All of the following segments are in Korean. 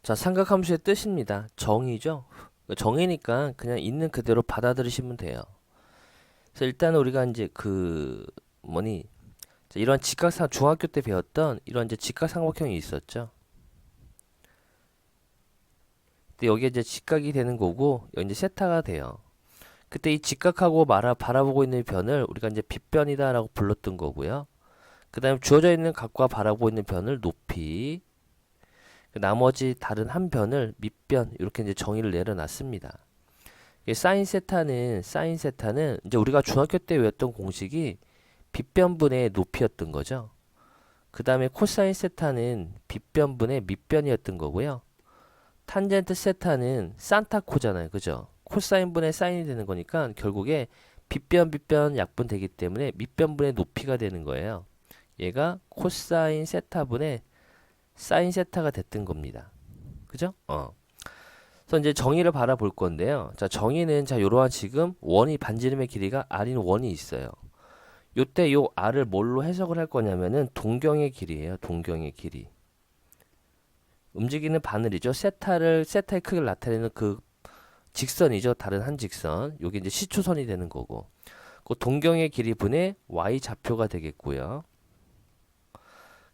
자, 삼각함수의 뜻입니다. 정의죠. 정의니까 그냥 있는 그대로 받아들이시면 돼요. 그래서 일단 우리가 이제 자, 이런 직각상 중학교 때 배웠던 이런 이제 직각삼각형이 있었죠. 근데 여기에 이제 직각이 되는 거고 여기 이제 세타가 돼요. 그때 이 직각하고 바라보고 있는 변을 우리가 이제 빗변이다라고 불렀던 거고요. 그 다음에 주어져 있는 각과 바라보고 있는 변을 높이, 나머지 다른 한 변을 밑변, 이렇게 이제 정의를 내려놨습니다. 사인 세타는 이제 우리가 중학교 때 외웠던 공식이 빗변분의 높이였던 거죠. 그 다음에 코사인 세타는 빗변분의 밑변이었던 거고요. 탄젠트 세타는 산타코잖아요. 그죠? 코사인분의 사인이 되는 거니까 결국에 빗변 약분 되기 때문에 밑변분의 높이가 되는 거예요. 얘가 코사인 세타분의 사인 세타가 됐던 겁니다. 그죠? 그래서 이제 정의를 바라볼 건데요. 자, 정의는 자, 요러한 지금 원이 반지름의 길이가 r인 원이 있어요. 요때 요 r을 뭘로 해석을 할 거냐면은 동경의 길이에요. 동경의 길이. 움직이는 바늘이죠. 세타의 크기를 나타내는 그 직선이죠. 다른 한 직선. 요게 이제 시초선이 되는 거고. 그 동경의 길이 분의 y 좌표가 되겠고요.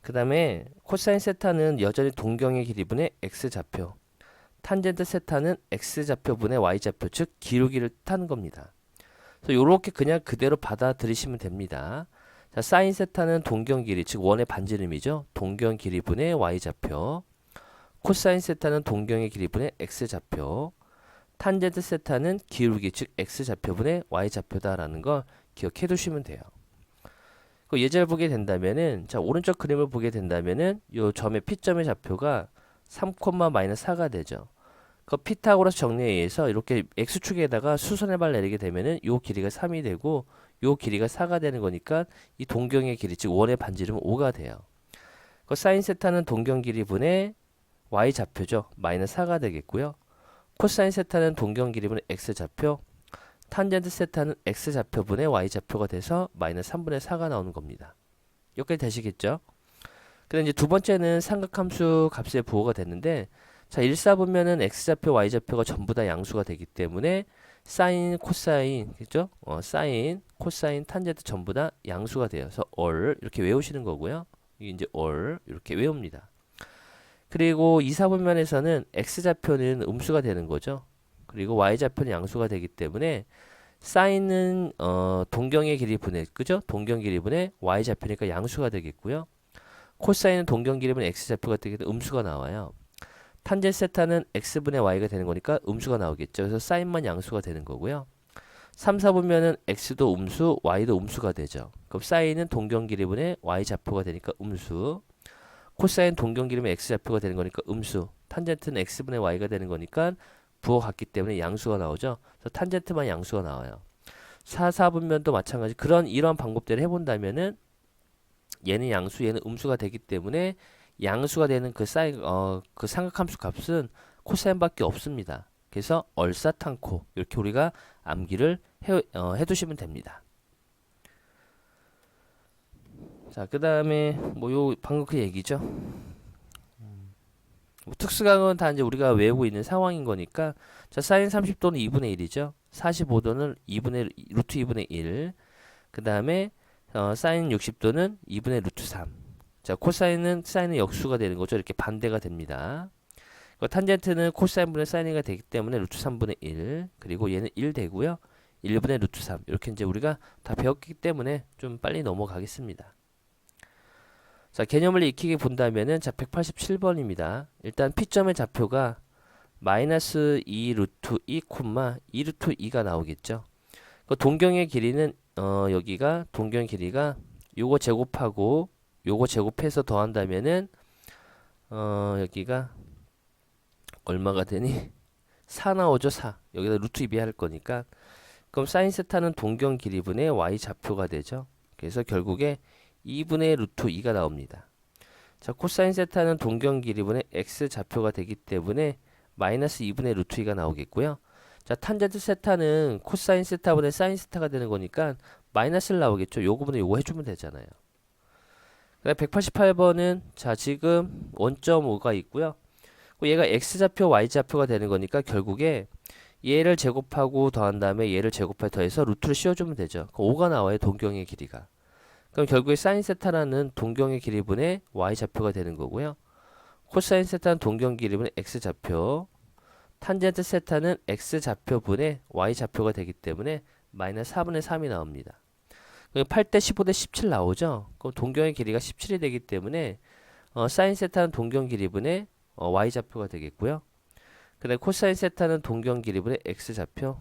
그 다음에 코사인 세타는 여전히 동경의 길이 분의 x 좌표. 탄젠트 세타는 x 좌표분의 y 좌표, 즉 기울기를 뜻하는 겁니다. 그래서 요렇게 그냥 그대로 받아들이시면 됩니다. 자, 사인 세타는 동경 길이, 즉 원의 반지름이죠. 동경 길이분의 y 좌표. 코사인 세타는 동경의 길이분의 x 좌표. 탄젠트 세타는 기울기, 즉 x 좌표분의 y 좌표다라는 걸 기억해 두시면 돼요. 그 예제를 보게 된다면은, 자, 오른쪽 그림을 보게 된다면은 요 점의 P점의 좌표가 3,-4가 되죠. 그 피타고라스 정리에 의해서 이렇게 x축에다가 수선의 발 내리게 되면은 요 길이가 3이 되고 요 길이가 4가 되는 거니까 이 동경의 길이, 즉 원의 반지름은 5가 돼요. 그 사인 세타는 동경 길이 분의 y 좌표죠. 마이너스 4가 되겠고요. 코사인 세타는 동경 길이 분의 x 좌표, 탄젠트 세타는 x 좌표분의 y 좌표가 돼서 마이너스 3분의 4가 나오는 겁니다. 여기까지 되시겠죠? 근데 이제 두 번째는 삼각함수 값의 부호가 됐는데, 자, 1사 보면은 x 좌표, y 좌표가 전부 다 양수가 되기 때문에 사인, 코사인, 그죠? 사인, 코사인, 탄젠트 전부 다 양수가 돼요. 그래서 all 이렇게 외우시는 거고요. 이게 이제 all 이렇게 외웁니다. 그리고 2사 분면에서는 x 좌표는 음수가 되는 거죠. 그리고 y 좌표는 양수가 되기 때문에 사인은 동경의 길이 분의, 그죠? 동경 길이 분의 y 좌표니까 양수가 되겠고요. 코사인은 동경 길이 분의 x 좌표가 되기 때문에 음수가 나와요. 탄젠트 세타는 x분의 y가 되는 거니까 음수가 나오겠죠. 그래서 사인만 양수가 되는 거고요. 3, 4 보면은 x도 음수, y도 음수가 되죠. 그럼 사인은 동경 길이분의 y 좌표가 되니까 음수. 코사인 동경 길이면 x 좌표가 되는 거니까 음수. 탄젠트는 x분의 y가 되는 거니까 부호 같기 때문에 양수가 나오죠. 그래서 탄젠트만 양수가 나와요. 4, 4분면도 마찬가지. 이런 방법대로 해본다면은 얘는 양수, 얘는 음수가 되기 때문에 양수가 되는 그 삼각함수 값은 코사인밖에 없습니다. 그래서 얼사탄코 이렇게 우리가 암기를 해두시면 됩니다. 자, 그 다음에 요 방금 그 얘기죠. 특수강은 다 이제 우리가 외우고 있는 상황인 거니까, 자, 사인 30도는 2분의 1이죠. 45도는 루트 2분의 1. 그 다음에 사인 60도는 2분의 루트 3. 자, 코사인은 사인은 역수가 되는 거죠. 이렇게 반대가 됩니다. 탄젠트는 코사인분의 사인이가 되기 때문에 루트 3분의 1. 그리고 얘는 1 되고요. 1분의 루트 3. 이렇게 이제 우리가 다 배웠기 때문에 좀 빨리 넘어가겠습니다. 자, 개념을 익히게 본다면은, 자, 187번입니다. 일단 P점의 좌표가 마이너스 2 루트 2 콤마 2 루트 2가 나오겠죠. 그 동경의 길이는 여기가 동경 길이가 요거 제곱하고 요거 제곱해서 더한다면은 여기가 얼마가 되니? 4 나오죠. 4. 여기다 루트 2 할 거니까. 그럼 사인 세타는 동경 길이분의 y 좌표가 되죠. 그래서 결국에 2분의 루트 2가 나옵니다. 자, 코사인 세타는 동경 길이분의 x 좌표가 되기 때문에 마이너스 2분의 루트 2가 나오겠고요. 자, 탄젠트 세타는 코사인 세타분의 사인 세타가 되는 거니까 마이너스를 나오겠죠. 요거분의 요거 해주면 되잖아요. 그다음 188번은 자, 지금 1.5가 있고요. 얘가 x좌표, y좌표가 되는 거니까 결국에 얘를 제곱하고 더한 다음에 얘를 제곱해 더해서 루트를 씌워주면 되죠. 5가 나와요. 동경의 길이가. 그럼 결국에 사인 세타라는 동경의 길이분의 y좌표가 되는 거고요. 코사인 세타는 동경 길이분의 x좌표, 탄젠트 세타는 x좌표분의 y좌표가 되기 때문에 마이너스 4분의 3이 나옵니다. 8대 15대 17 나오죠. 그럼 동경의 길이가 17이 되기 때문에 사인 세타는 동경 길이분의 y좌표가 되겠고요. 그 다음에 코사인 세타는 동경 길이분의 x좌표,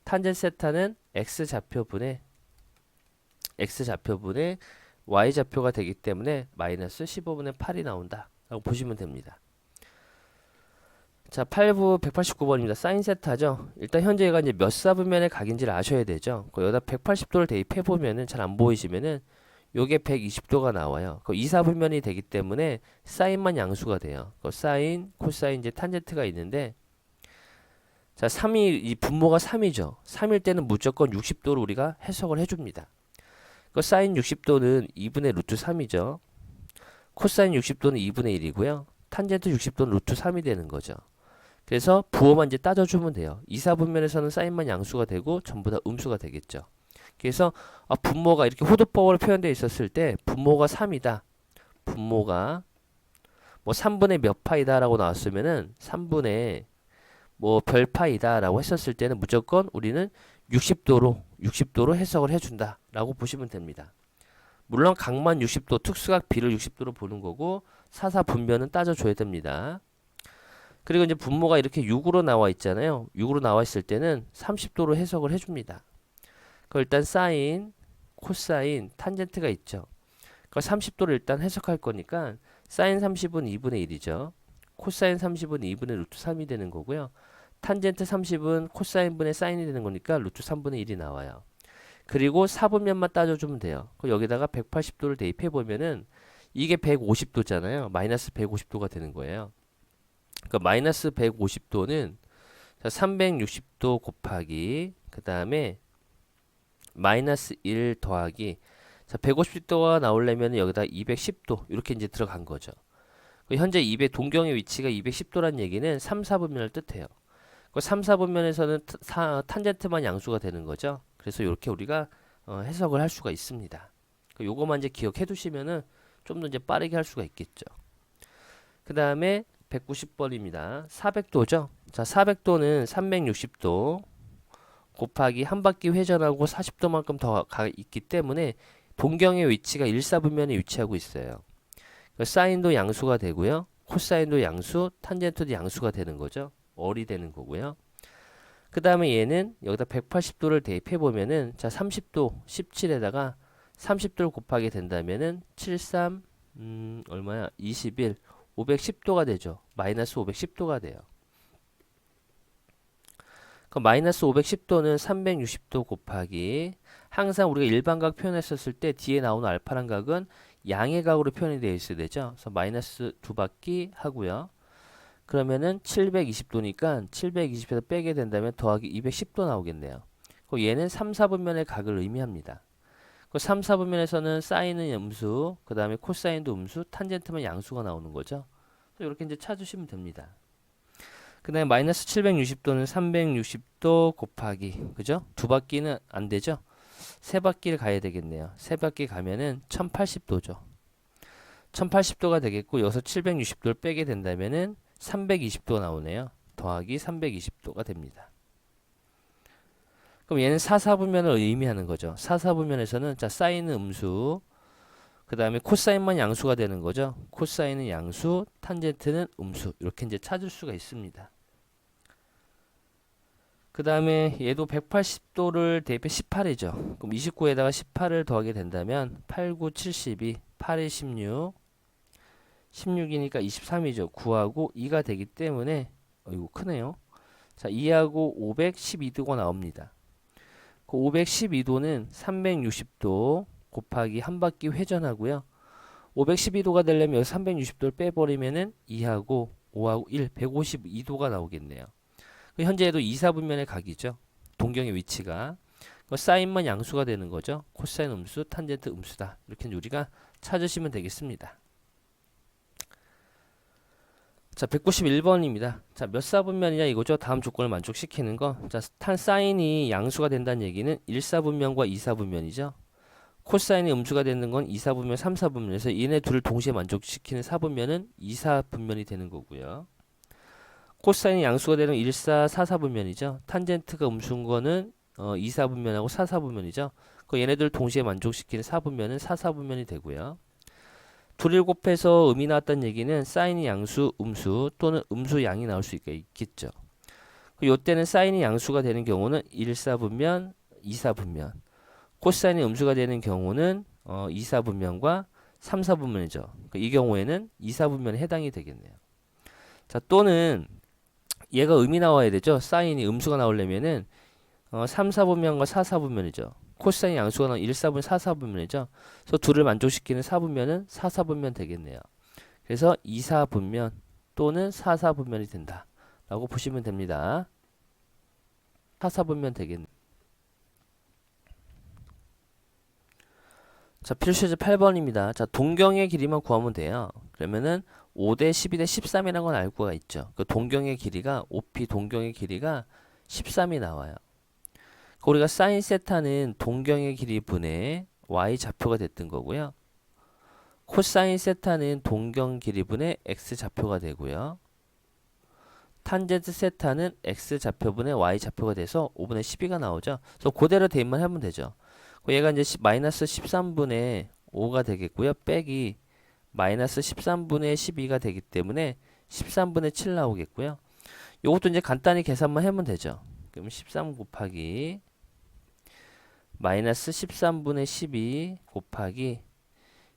탄젠트 세타는 x좌표분의 y좌표가 되기 때문에 마이너스 15분의 8이 나온다 라고 보시면 됩니다. 자, 8부 189번입니다. 사인 세타죠. 일단 현재 얘가 이제 몇 사분면의 각인지를 아셔야 되죠. 여기다 180도를 대입해 보면은 잘 안 보이시면은 요게 120도가 나와요. 2사분면이 되기 때문에 사인만 양수가 돼요. 사인, 코사인, 이제 탄젠트가 있는데, 자, 3이 이 분모가 3이죠. 3일 때는 무조건 60도로 우리가 해석을 해줍니다. 사인 60도는 2분의 루트 3이죠. 코사인 60도는 2분의 1이고요. 탄젠트 60도는 루트 3이 되는 거죠. 그래서 부호만 이제 따져주면 돼요. 2사분면에서는 사인만 양수가 되고 전부 다 음수가 되겠죠. 그래서 분모가 이렇게 호두법으로 표현되어 있었을 때 분모가 3이다. 분모가 뭐 3분의 몇 파이다 라고 나왔으면은 3분의 뭐 별파이다 라고 했었을 때는 무조건 우리는 60도로 해석을 해준다 라고 보시면 됩니다. 물론 각만 60도, 특수각 B를 60도로 보는 거고 사사분면은 따져줘야 됩니다. 그리고 이제 분모가 이렇게 6으로 나와 있잖아요. 6으로 나와 있을 때는 30도로 해석을 해줍니다. 일단 사인, 코사인, 탄젠트가 있죠. 30도를 일단 해석할 거니까 사인 30은 2분의 1이죠. 코사인 30은 2분의 루트 3이 되는 거고요. 탄젠트 30은 코사인분의 사인이 되는 거니까 루트 3분의 1이 나와요. 그리고 4분면만 따져주면 돼요. 여기다가 180도를 대입해 보면은 이게 150도잖아요. 마이너스 150도가 되는 거예요. 마이너스 150도는 360도 곱하기 그 다음에 마이너스 1 더하기 150도가 나오려면 여기다 210도 이렇게 이제 들어간 거죠. 현재 동경의 위치가 210도란 얘기는 3, 4분면을 뜻해요. 3, 4분면에서는 탄젠트만 양수가 되는 거죠. 그래서 이렇게 우리가 해석을 할 수가 있습니다. 요거만 이제 기억해 두시면은 좀 더 이제 빠르게 할 수가 있겠죠. 그 다음에 190번입니다. 400도죠. 자, 400도는 360도 곱하기 한 바퀴 회전하고 40도만큼 더 가 있기 때문에 동경의 위치가 1사분면에 위치하고 있어요. 사인도 양수가 되고요. 코사인도 양수, 탄젠트도 양수가 되는 거죠. 얼이 되는 거고요. 그 다음에 얘는 여기다 180도를 대입해 보면은 자 30도 17에다가 30도를 곱하게 된다면은 73 얼마야? 21 510도가 되죠. 마이너스 510도가 돼요. 마이너스 510도는 360도 곱하기 항상 우리가 일반각 표현했었을 때 뒤에 나오는 알파란 각은 양의 각으로 표현이 되어 있어야 되죠. 그래서 마이너스 2바퀴 하고요. 그러면은 720도니까 720에서 빼게 된다면 더하기 210도 나오겠네요. 얘는 3, 4분면의 각을 의미합니다. 3, 4분면에서는 사인은 음수, 그 다음에 코사인도 음수, 탄젠트만 양수가 나오는 거죠. 이렇게 이제 찾으시면 됩니다. 그 다음에 마이너스 760도는 360도 곱하기, 그죠? 두 바퀴는 안 되죠? 세 바퀴를 가야 되겠네요. 세 바퀴 가면은 1080도죠. 1080도가 되겠고, 여기서 760도를 빼게 된다면은 320도 나오네요. 더하기 320도가 됩니다. 그럼 얘는 4, 4분면을 의미하는 거죠. 4, 4분면에서는 자, 사인은 음수, 그 다음에 코사인만 양수가 되는 거죠. 코사인은 양수, 탄젠트는 음수. 이렇게 이제 찾을 수가 있습니다. 그 다음에 얘도 180도를 대입해 18이죠. 그럼 29에다가 18을 더하게 된다면 8, 9, 72, 8에 16, 16이니까 23이죠. 9하고 2가 되기 때문에 이거 크네요. 자, 2하고 512도가 나옵니다. 그 512도는 360도 곱하기 한 바퀴 회전하고요. 512도가 되려면 여기 360도를 빼버리면은 2하고 5하고 1, 152도가 나오겠네요. 현재에도 2, 4분면의 각이죠. 동경의 위치가. 사인만 양수가 되는 거죠. 코사인 음수, 탄젠트 음수다. 이렇게 우리가 찾으시면 되겠습니다. 자, 191번입니다. 자, 몇 사분면이냐 이거죠. 다음 조건을 만족시키는 거. 자, 탄 사인이 양수가 된다는 얘기는 1사분면과 2사분면이죠. 코사인이 음수가 되는 건 2사분면, 3사분면에서 얘네 둘을 동시에 만족시키는 사분면은 2사분면이 되는 거고요. 코사인이 양수가 되는 1사, 4사분면이죠. 탄젠트가 음수인 거는 2사분면하고 4사분면이죠. 그 얘네들 동시에 만족시키는 사분면은 4사분면이 되고요. 둘을 곱해서 음이 나왔다는 얘기는 사인이 양수, 음수 또는 음수 양이 나올 수 있겠죠. 요때는 사인이 양수가 되는 경우는 1사분면, 2사분면. 코사인이 음수가 되는 경우는 2사분면과 3사분면이죠. 이 경우에는 2사분면에 해당이 되겠네요. 자, 또는 얘가 음이 나와야 되죠. 사인이 음수가 나오려면은 3사분면과 4사분면이죠. 코사인 양수가 나온 1사분면, 4사분면이죠. 그래서 둘을 만족시키는 사분면은 4사분면 되겠네요. 그래서 2사분면 또는 4사분면이 된다. 라고 보시면 됩니다. 4사분면 되겠네요. 자, 필수제 8번입니다. 자, 동경의 길이만 구하면 돼요. 그러면은 5대 12대 13이라는 건 알고가 있죠. 그 동경의 길이가 OP 동경의 길이가 13이 나와요. 우리가 사인 세타는 동경의 길이 분의 y 좌표가 됐던 거고요. 코사인 세타는 동경 길이 분의 x 좌표가 되고요. 탄젠트 세타는 x 좌표분의 y 좌표가 돼서 5분의 12가 나오죠. 그래서 그대로 대입만 하면 되죠. 얘가 이제 마이너스 13분의 5가 되겠고요. 빼기 마이너스 13분의 12가 되기 때문에 13분의 7 나오겠고요. 이것도 이제 간단히 계산만 하면 되죠. 그럼 13 곱하기 마이너스 13분의 12 곱하기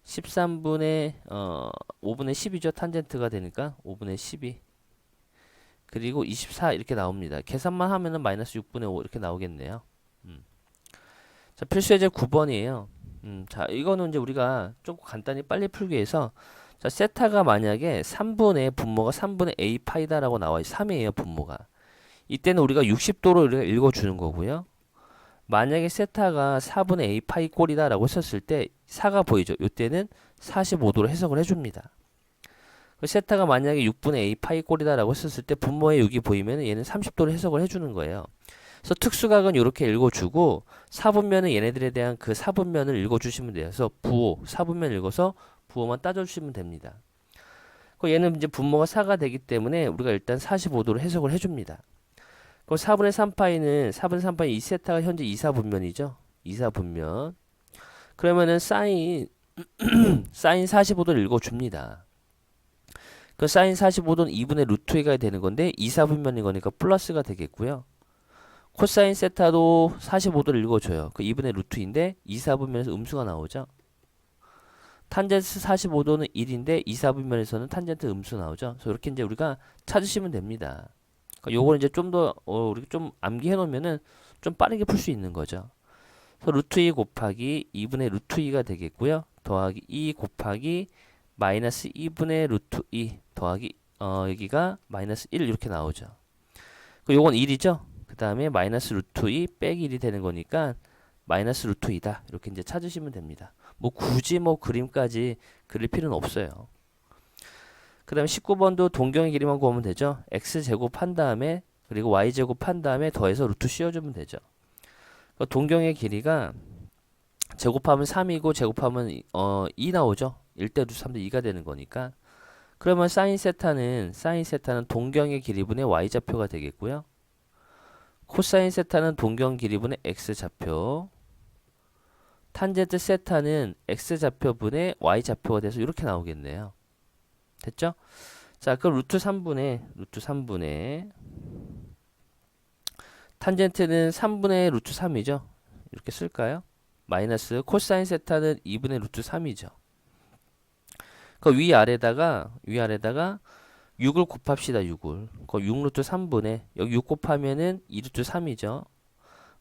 13분의 5분의 10이죠. 탄젠트가 되니까 5분의 12 그리고 24 이렇게 나옵니다. 계산만 하면은 마이너스 6분의 5 이렇게 나오겠네요. 자, 필수예제 9번이에요. 자, 이거는 이제 우리가 좀 간단히 빨리 풀기 위해서 자, 세타가 만약에 3분의 분모가 3분의 a 파이다라고 나와 있어요. 3이에요, 분모가. 이때는 우리가 60도로 우리가 읽어주는 거고요. 만약에 세타가 4분의 a 파이 꼴이다라고 했었을 때 4가 보이죠. 이때는 45도로 해석을 해줍니다. 세타가 만약에 6분의 a 파이 꼴이다라고 했었을 때 분모의 6이 보이면 얘는 30도로 해석을 해주는 거예요. 그래서 특수각은 이렇게 읽어주고 사분면은 얘네들에 대한 그 사분면을 읽어주시면 돼요. 그래서 부호, 사분면 읽어서 부호만 따져주시면 됩니다. 얘는 이제 분모가 4가 되기 때문에 우리가 일단 45도로 해석을 해줍니다. 그럼 4분의 3파이는 4분의 3파이 이 세타가 현재 2사분면이죠. 2사분면. 그러면은 사인 사인 45도를 읽어줍니다. 그 사인 45도는 2분의 루트 2가 되는 건데 2사분면인 거니까 플러스가 되겠고요. 코사인 세타도 45도를 읽어줘요. 그 2분의 루트 2인데 2사분면에서 음수가 나오죠. 탄젠트 45도는 1인데 2사분면에서는 탄젠트 음수 나오죠. 그래서 이렇게 이제 우리가 찾으시면 됩니다. 요걸 이제 좀 더 우리 좀 암기해 놓으면은 좀 빠르게 풀 수 있는 거죠. 그래서 루트 2 곱하기 2분의 루트 2가 되겠고요. 더하기 2 곱하기 마이너스 2분의 루트 2 더하기 여기가 마이너스 1 이렇게 나오죠. 요건 1이죠. 그 다음에 마이너스 루트 2 빼기 1이 되는 거니까 마이너스 루트 2다. 이렇게 이제 찾으시면 됩니다. 뭐 굳이 뭐 그림까지 그릴 필요는 없어요. 그 다음에 19번도 동경의 길이만 구하면 되죠. x제곱 한 다음에 그리고 y제곱 한 다음에 더해서 루트 씌워주면 되죠. 동경의 길이가 제곱하면 3이고 제곱하면 2 나오죠. 1대 루트 3대 2가 되는 거니까 그러면 사인 세타는 동경의 길이분의 y좌표가 되겠고요. 코사인 세타는 동경 길이분의 x좌표 탄젠트 세타는 x좌표분의 y좌표가 돼서 이렇게 나오겠네요. 됐죠? 자, 그럼 루트 3분의 탄젠트는 3분의 루트 3이죠. 이렇게 쓸까요? 마이너스 코사인 세타는 2분의 루트 3이죠. 그 위아래다가 6을 곱합시다. 6을. 그 6 루트 3분의 여기 6 곱하면은 2 루트 3이죠.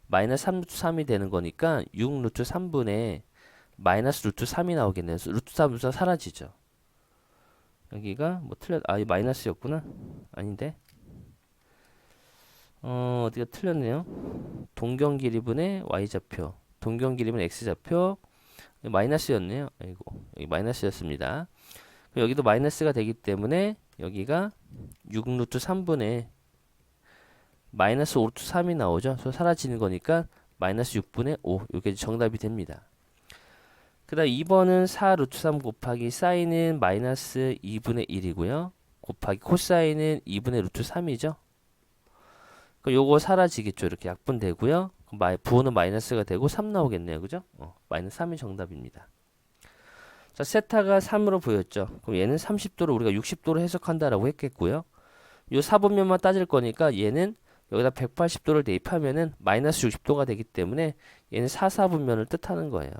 마이너스 3 루트 3이 되는 거니까 6 루트 3분의 마이너스 루트 3이 나오겠네요. 루트 3 루트 3 사라지죠. 여기가 뭐 이 마이너스였구나. 아닌데. 어디가 틀렸네요. 동경 길이분의 y좌표. 동경 길이분의 x좌표. 마이너스였네요. 아이고. 여기 마이너스였습니다. 여기도 마이너스가 되기 때문에 여기가 6 루트 3분의 마이너스 5 루트 3이 나오죠. 그래서 사라지는 거니까 마이너스 6분의 5 이게 정답이 됩니다. 그 다음 2번은 4 루트 3 곱하기 사인은 마이너스 2분의 1이고요. 곱하기 코사인은 2분의 루트 3이죠. 그럼 요거 사라지겠죠. 이렇게 약분되고요. 부호는 마이너스가 되고 3 나오겠네요. 그죠? 마이너스 3이 정답입니다. 자, 세타가 3으로 보였죠. 그럼 얘는 30도를 우리가 60도로 해석한다라고 했겠고요. 요 4분면만 따질 거니까 얘는 여기다 180도를 대입하면은 마이너스 60도가 되기 때문에 얘는 4분면을 뜻하는 거예요.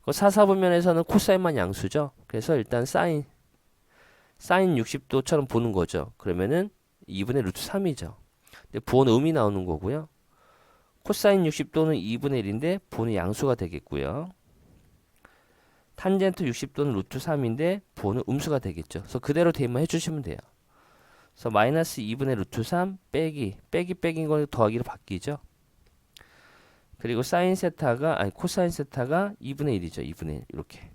그 4분면에서는 코사인만 양수죠. 그래서 일단 사인 60도처럼 보는 거죠. 그러면은 2분의 루트 3이죠. 근데 부호는 음이 나오는 거고요. 코사인 60도는 2분의 1인데 부호는 양수가 되겠고요. 탄젠트 60도는 루트 3인데 부호는 음수가 되겠죠. 그래서 그대로 대입만 해주시면 돼요. 그래서 마이너스 2분의 루트 3 빼기인 거 더하기로 바뀌죠. 그리고 사인 세타가 코사인 세타가 2분의 1이죠. 2분의 1 이렇게.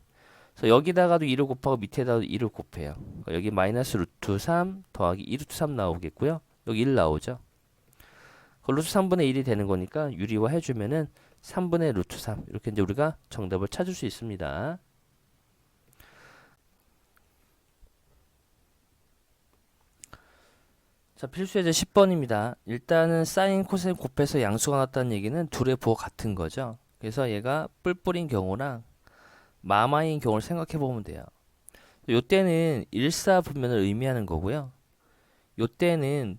그래서 여기다가도 2를 곱하고 밑에다가도 2를 곱해요. 그러니까 여기 마이너스 루트 3 더하기 2 루트 3 나오겠고요. 여기 1 나오죠. 그 루트 3분의 1이 되는 거니까 유리화 해주면은 3분의 루트 3 이렇게 이제 우리가 정답을 찾을 수 있습니다. 자, 필수예제 10번입니다. 일단은 사인, 코사인 곱해서 양수가 나왔다는 얘기는 둘의 부호가 같은 거죠. 그래서 얘가 뿔뿔인 경우랑 마마인 경우를 생각해 보면 돼요. 요때는 일사분면을 의미하는 거고요. 요때는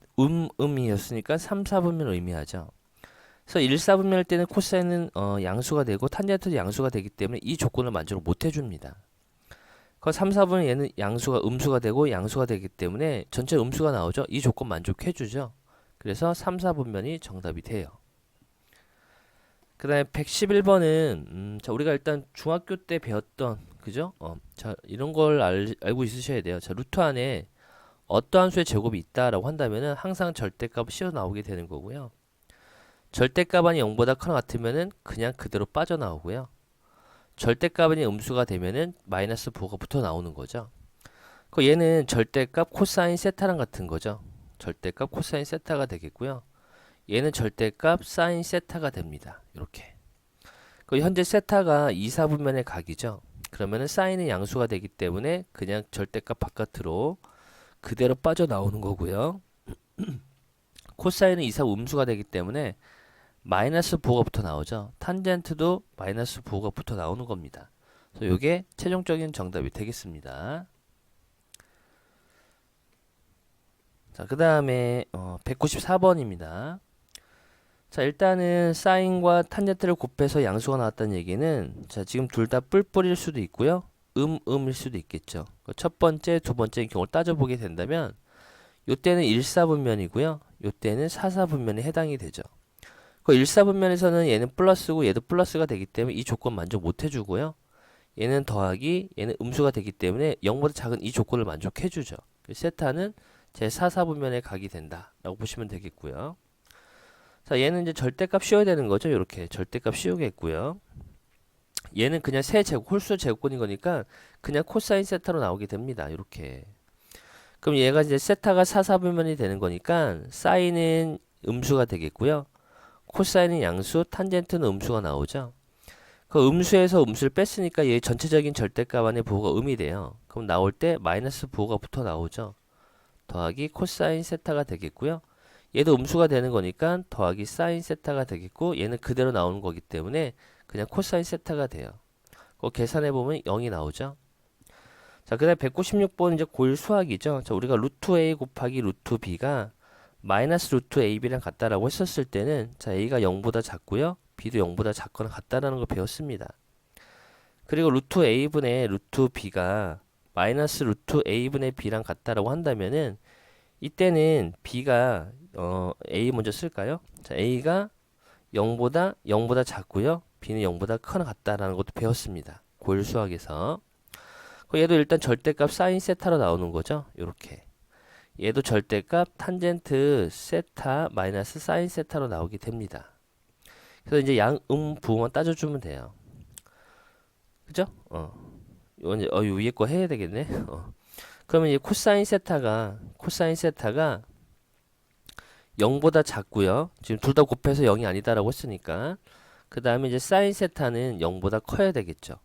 음이었으니까 3, 4분면을 의미하죠. 그래서 일사분면일 때는 코사인은 양수가 되고 탄젠트도 양수가 되기 때문에 이 조건을 만족을 못 해줍니다. 그 3, 4분은 얘는 양수가 음수가 되고 양수가 되기 때문에 전체 음수가 나오죠. 이 조건 만족해주죠. 그래서 3, 4분면이 정답이 돼요. 그 다음에 111번은 자, 우리가 일단 중학교 때 배웠던 그죠? 자, 이런 걸 알고 있으셔야 돼요. 자, 루트 안에 어떠한 수의 제곱이 있다라고 한다면은 항상 절대값 씌워 나오게 되는 거고요. 절대값이 0보다 크거나 같으면은 그냥 그대로 빠져나오고요. 절대값이 음수가 되면은 마이너스 부호가 붙어 나오는 거죠. 그 얘는 절대값 코사인 세타랑 같은 거죠. 절대값 코사인 세타가 되겠고요. 얘는 절대값 사인 세타가 됩니다. 이렇게. 그 현재 세타가 2, 4분면의 각이죠. 그러면은 사인은 양수가 되기 때문에 그냥 절대값 바깥으로 그대로 빠져나오는 거고요. 코사인은 2, 4 음수가 되기 때문에 마이너스 부호가 붙어 나오죠. 탄젠트도 마이너스 부호가 붙어 나오는 겁니다. 그래서 이게 최종적인 정답이 되겠습니다. 자, 그 다음에 194번입니다. 자, 일단은 사인과 탄젠트를 곱해서 양수가 나왔다는 얘기는 자, 지금 둘 다 뿔뿔일 수도 있고요. 음일 수도 있겠죠. 첫 번째, 두 번째 경우를 따져보게 된다면 요때는 1사분면이고요. 요때는 4사분면에 해당이 되죠. 그 1사분면에서는 얘는 플러스고 얘도 플러스가 되기 때문에 이 조건 만족 못 해주고요. 얘는 더하기 얘는 음수가 되기 때문에 0보다 작은 이 조건을 만족해주죠. 세타는 제 4사분면에 각이 된다 라고 보시면 되겠고요. 자, 얘는 이제 절대값 씌워야 되는 거죠. 이렇게 절대값 씌우겠고요. 얘는 그냥 세 제곱 홀수 제곱권인 거니까 그냥 코사인 세타로 나오게 됩니다. 이렇게. 그럼 얘가 이제 세타가 4사분면이 되는 거니까 사인은 음수가 되겠고요. 코사인은 양수, 탄젠트는 음수가 나오죠. 그 음수에서 음수를 뺐으니까 얘 전체적인 절대값 안에 부호가 음이 돼요. 그럼 나올 때 마이너스 부호가 붙어 나오죠. 더하기 코사인 세타가 되겠고요. 얘도 음수가 되는 거니까 더하기 사인 세타가 되겠고 얘는 그대로 나오는 거기 때문에 그냥 코사인 세타가 돼요. 그거 계산해 보면 0이 나오죠. 자, 그다음에 196번 이제 고일 수학이죠. 자, 우리가 루트 a 곱하기 루트 b가 마이너스 루트 ab랑 같다라고 했었을 때는 자, a가 0보다 작고요. b도 0보다 작거나 같다라는 걸 배웠습니다. 그리고 루트 a분의 루트 b가 마이너스 루트 a분의 b랑 같다라고 한다면은 이때는 b가 a 먼저 쓸까요? 자, a가 0보다 작고요. b는 0보다 크거나 같다라는 것도 배웠습니다. 고일 수학에서. 얘도 일단 절대값 사인 세타로 나오는 거죠. 요렇게. 얘도 절대값 탄젠트 세타 마이너스 사인 세타로 나오게 됩니다. 그래서 이제 부호만 따져주면 돼요. 그죠? 이건 이제 요 위에 거 해야 되겠네. 그러면 이 코사인 세타가 0보다 작고요. 지금 둘 다 곱해서 0이 아니다라고 했으니까. 그 다음에 이제 사인 세타는 0보다 커야 되겠죠.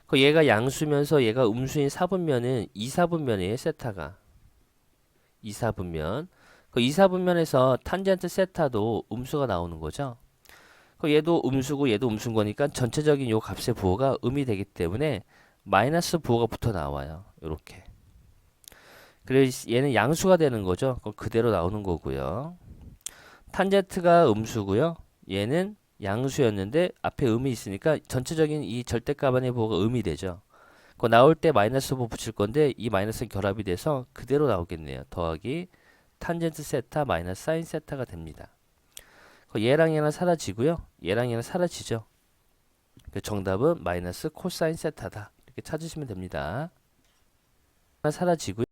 그 얘가 양수면서 얘가 음수인 사분면은 이사분면이에요. 세타가. 이사분면. 그 이사분면에서 탄젠트 세타도 음수가 나오는 거죠. 그 얘도 음수고 얘도 음수인 거니까 전체적인 요 값의 부호가 음이 되기 때문에 마이너스 부호가 붙어 나와요. 요렇게. 그래서 얘는 양수가 되는 거죠. 그대로 나오는 거고요. 탄젠트가 음수고요. 얘는 양수였는데 앞에 음이 있으니까 전체적인 이 절대값안의 부호가 음이 되죠. 그 나올 때 마이너스 부호 붙일 건데 이 마이너스 결합이 돼서 그대로 나오겠네요. 더하기 탄젠트 세타 마이너스 사인 세타가 됩니다. 얘랑 얘랑 사라지고요. 얘랑 얘랑 사라지죠. 정답은 마이너스 코사인 세타다. 이렇게 찾으시면 됩니다. 사라지고요.